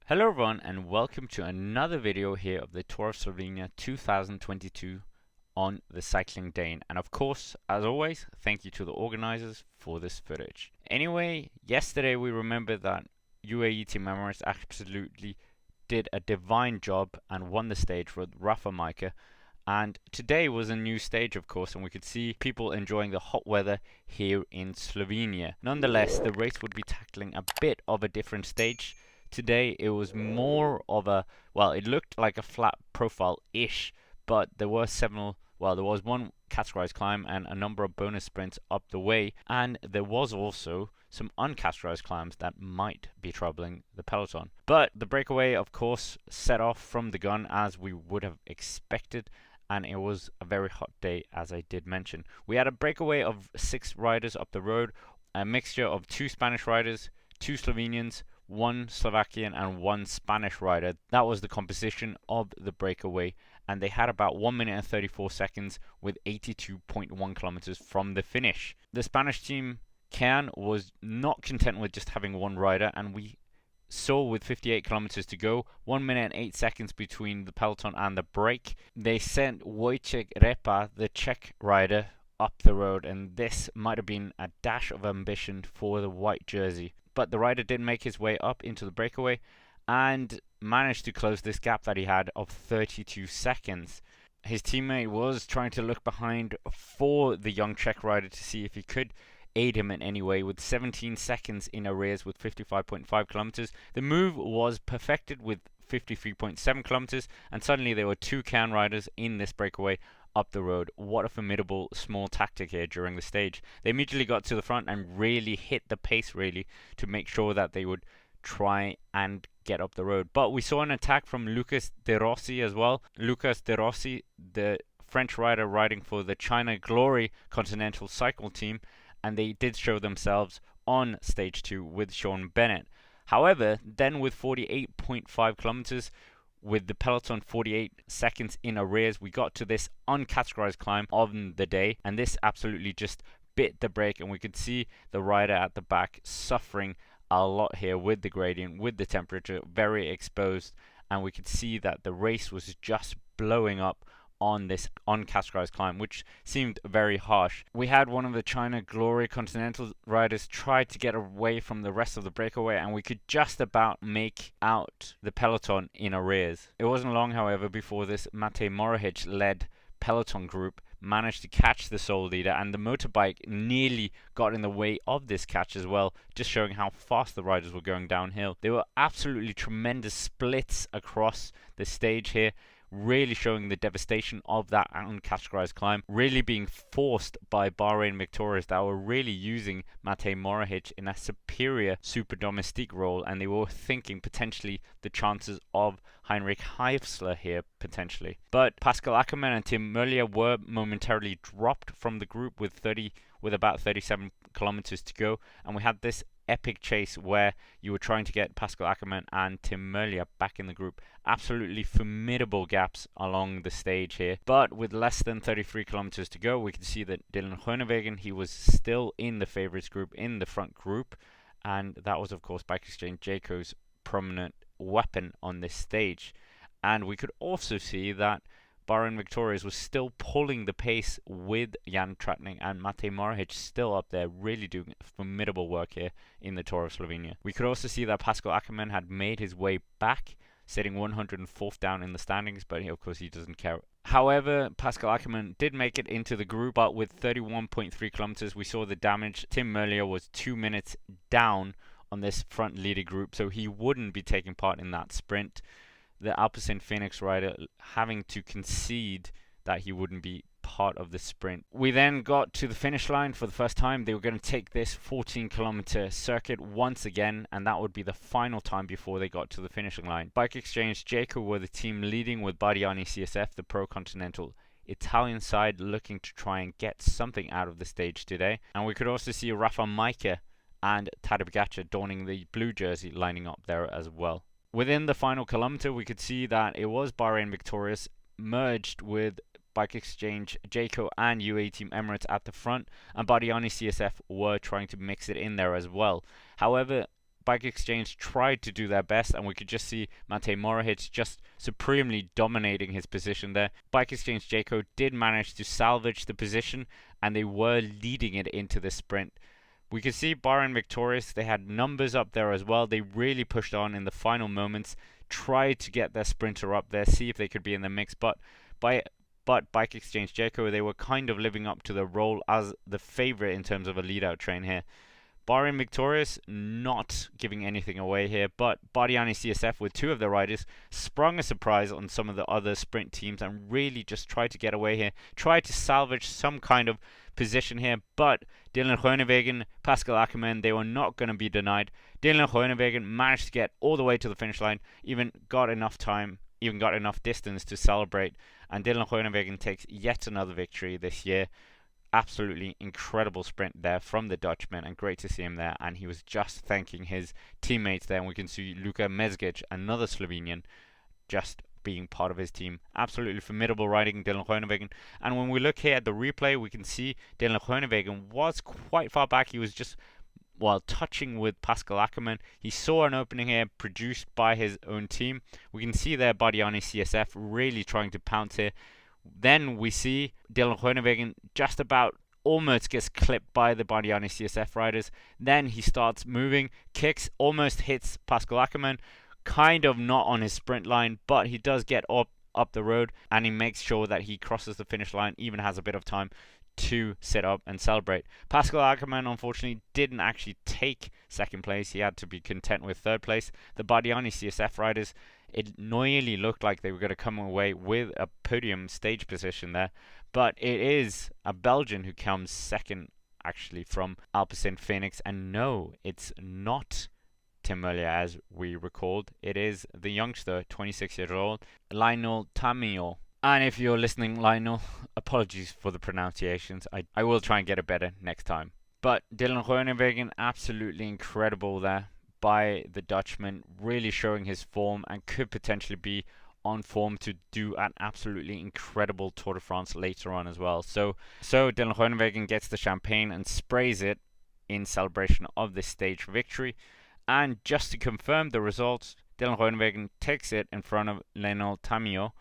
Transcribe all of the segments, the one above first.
Hello everyone and welcome to another video here of the Tour of Slovenia 2022 on the cycling day. And of course, as always, thank you to the organizers for this footage. Anyway, yesterday we remember that UAE Team Emirates absolutely did a divine job and won the stage with Rafa Majka. And today was a new stage, of course, and we could see people enjoying the hot weather here in Slovenia. Nonetheless, the race would be tackling a bit of a different stage. Today it was more of a, well, it looked like a flat profile-ish, but there was one categorized climb and a number of bonus sprints up the way, and there was also some uncategorized climbs that might be troubling the peloton. But the breakaway, of course, set off from the gun as we would have expected, and it was a very hot day, as I did mention. We had a breakaway of 6 riders up the road, a mixture of 2 Spanish riders, 2 Slovenians, 1 Slovakian and 1 Spanish rider. That was the composition of the breakaway, and they had about 1 minute and 34 seconds with 82.1 kilometers from the finish. The Spanish team, Can, was not content with just having 1 rider, and we saw with 58 kilometers to go, 1 minute and 8 seconds between the peloton and the break, they sent Wojciech Repa, the Czech rider, up the road, and this might have been a dash of ambition for the white jersey. But the rider did make his way up into the breakaway and managed to close this gap that he had of 32 seconds. His teammate was trying to look behind for the young Czech rider to see if he could aid him in any way with 17 seconds in arrears with 55.5 kilometers. The move was perfected with 53.7 kilometers, and suddenly there were 2 Can riders in this breakaway up the road. What a formidable small tactic here during the stage. They immediately got to the front and really hit the pace to make sure that they would try and get up the road. But we saw an attack from Lucas De Rossi as well. Lucas De Rossi, the French rider riding for the China Glory Continental Cycle Team, and they did show themselves on stage 2 with Sean Bennett. However, then with 48.5 kilometers, with the peloton 48 seconds in arrears, we got to this uncategorized climb on the day, and this absolutely just bit the brake, and we could see the rider at the back suffering a lot here with the gradient, with the temperature, very exposed, and we could see that the race was just blowing up on this uncategorized climb, which seemed very harsh. We had one of the China Glory Continental riders try to get away from the rest of the breakaway, and we could just about make out the peloton in arrears. It wasn't long, however, before this Matej Morahic led peloton group managed to catch the sole leader, and the motorbike nearly got in the way of this catch as well, just showing how fast the riders were going downhill. There were absolutely tremendous splits across the stage here, really showing the devastation of that uncategorized climb, really being forced by Bahrain Victorious that were really using Matej Morahic in a superior super domestique role, and they were thinking potentially the chances of Heinrich Heifsler here potentially. But Pascal Ackermann and Tim Merlier were momentarily dropped from the group with about 37 kilometers to go, and we had this epic chase where you were trying to get Pascal Ackermann and Tim Merlier back in the group. Absolutely formidable gaps along the stage here, but with less than 33 kilometers to go, we can see that Dylan Groenewegen, he was still in the favorites group, in the front group, and that was of course Bike Exchange Jayco's prominent weapon on this stage. And we could also see that Bahrain Victorious was still pulling the pace with Jan Tratnik and Matej Morahic still up there, really doing formidable work here in the Tour of Slovenia. We could also see that Pascal Ackermann had made his way back, sitting 104th down in the standings, but of course he doesn't care. However, Pascal Ackermann did make it into the group, but with 31.3 kilometers, we saw the damage. Tim Merlier was 2 minutes down on this front leader group, so he wouldn't be taking part in that sprint. The Alpecin Phoenix rider having to concede that he wouldn't be part of the sprint. We then got to the finish line for the first time. They were going to take this 14-kilometer circuit once again, and that would be the final time before they got to the finishing line. Bike Exchange Jayco were the team leading with Bardiani CSF, the Pro Continental Italian side, looking to try and get something out of the stage today. And we could also see Rafa Majka and Tadej Pogačar donning the blue jersey lining up there as well. Within the final kilometer, we could see that it was Bahrain Victorious merged with Bike Exchange Jayco and UAE Team Emirates at the front, and Bardiani CSF were trying to mix it in there as well. However, Bike Exchange tried to do their best, and we could just see Matej Mohoric just supremely dominating his position there. Bike Exchange Jayco did manage to salvage the position, and they were leading it into the sprint. We could see Bahrain victorious. They had numbers up there as well. They really pushed on in the final moments, tried to get their sprinter up there, see if they could be in the mix, but Bike Exchange Jayco, they were kind of living up to the role as the favorite in terms of a lead-out train here. Bahrain victorious, not giving anything away here, but Bardiani CSF with two of their riders sprung a surprise on some of the other sprint teams and really just tried to get away here, tried to salvage some kind of position here, but Dylan Groenewegen, Pascal Ackermann, they were not going to be denied. Dylan Groenewegen managed to get all the way to the finish line, even got enough distance to celebrate, and Dylan Groenewegen takes yet another victory this year. Absolutely incredible sprint there from the Dutchman, and great to see him there, and he was just thanking his teammates there, and we can see Luka Mezgec, another Slovenian, just being part of his team. Absolutely formidable riding, Dylan Groenewegen. And when we look here at the replay, we can see Dylan Groenewegen was quite far back. He was just while touching with Pascal Ackermann. He saw an opening here produced by his own team. We can see there Bardiani CSF really trying to pounce here. Then we see Dylan Groenewegen just about almost gets clipped by the Bardiani CSF riders. Then he starts moving, kicks, almost hits Pascal Ackermann. Kind of not on his sprint line, but he does get up the road, and he makes sure that he crosses the finish line, even has a bit of time to sit up and celebrate. Pascal Ackermann unfortunately didn't actually take second place. He had to be content with third place. The Bardiani CSF riders, it nearly looked like they were going to come away with a podium stage position there, but it is a Belgian who comes second actually from Alpecin Phoenix, and no, it's not Tim Muller as we recalled. It is the youngster, 26 years old, Lionel Tamio. And if you're listening, Lionel, apologies for the pronunciations. I will try and get it better next time. But Dylan Groenewegen, absolutely incredible there by the Dutchman, really showing his form and could potentially be on form to do an absolutely incredible Tour de France later on as well. So Dylan Groenewegen gets the champagne and sprays it in celebration of this stage victory. And just to confirm the results, Dylan Groenewegen takes it in front of Lionel Tamio,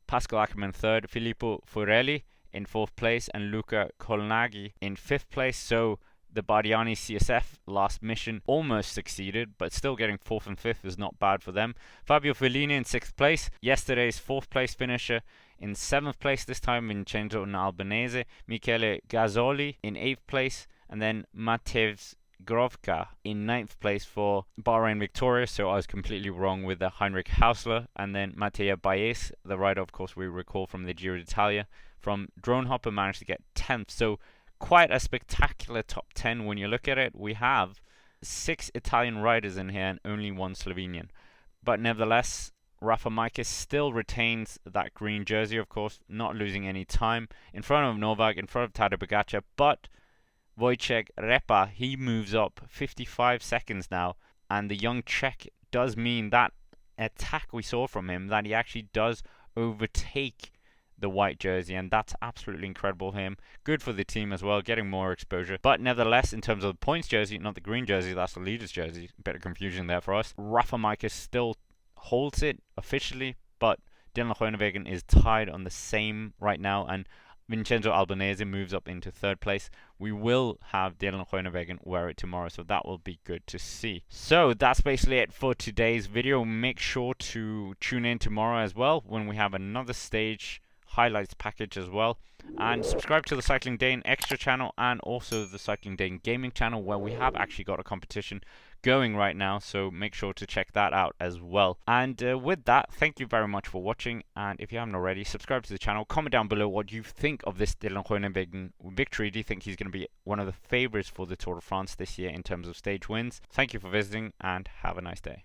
Pascal Ackermann third, Filippo Furelli in fourth place, and Luca Colnaghi in fifth place. So the Bardiani CSF last mission almost succeeded, but still getting fourth and fifth is not bad for them. Fabio Fellini in sixth place, yesterday's fourth place finisher in seventh place, this time Vincenzo Albanese, Michele Gazzoli in eighth place, and then Matej Grovka in ninth place for Bahrain victorious. So I was completely wrong with the Heinrich Hausler, and then Mattia Baez, the rider of course we recall from the Giro d'Italia, from Drone Hopper, managed to get 10th. So quite a spectacular top 10 when you look at it. We have 6 Italian riders in here and only 1 Slovenian, but nevertheless Rafa Majka still retains that green jersey, of course, not losing any time in front of Novak, in front of Tadej Pogačar, but Wojciech Repa, he moves up 55 seconds now, and the young Czech does mean that attack we saw from him, that he actually does overtake the white jersey, and that's absolutely incredible for him. Good for the team as well, getting more exposure. But nevertheless, in terms of the points jersey, not the green jersey, that's the leader's jersey. A bit of confusion there for us. Rafa Majka still holds it officially, but Dylan Groenewegen is tied on the same right now, and Vincenzo Albanese moves up into third place. We will have Dylan Groenewegen wear it tomorrow, so that will be good to see. So that's basically it for today's video. Make sure to tune in tomorrow as well when we have another stage highlights package as well, and subscribe to the Cycling Dane Extra channel and also the Cycling Dane Gaming channel, where we have actually got a competition going right now, so make sure to check that out as well. And with that, thank you very much for watching, and if you haven't already, subscribe to the channel, comment down below what you think of this Dylan Groenewegen victory. Do you think he's going to be one of the favourites for the Tour de France this year in terms of stage wins? Thank you for visiting, and have a nice day.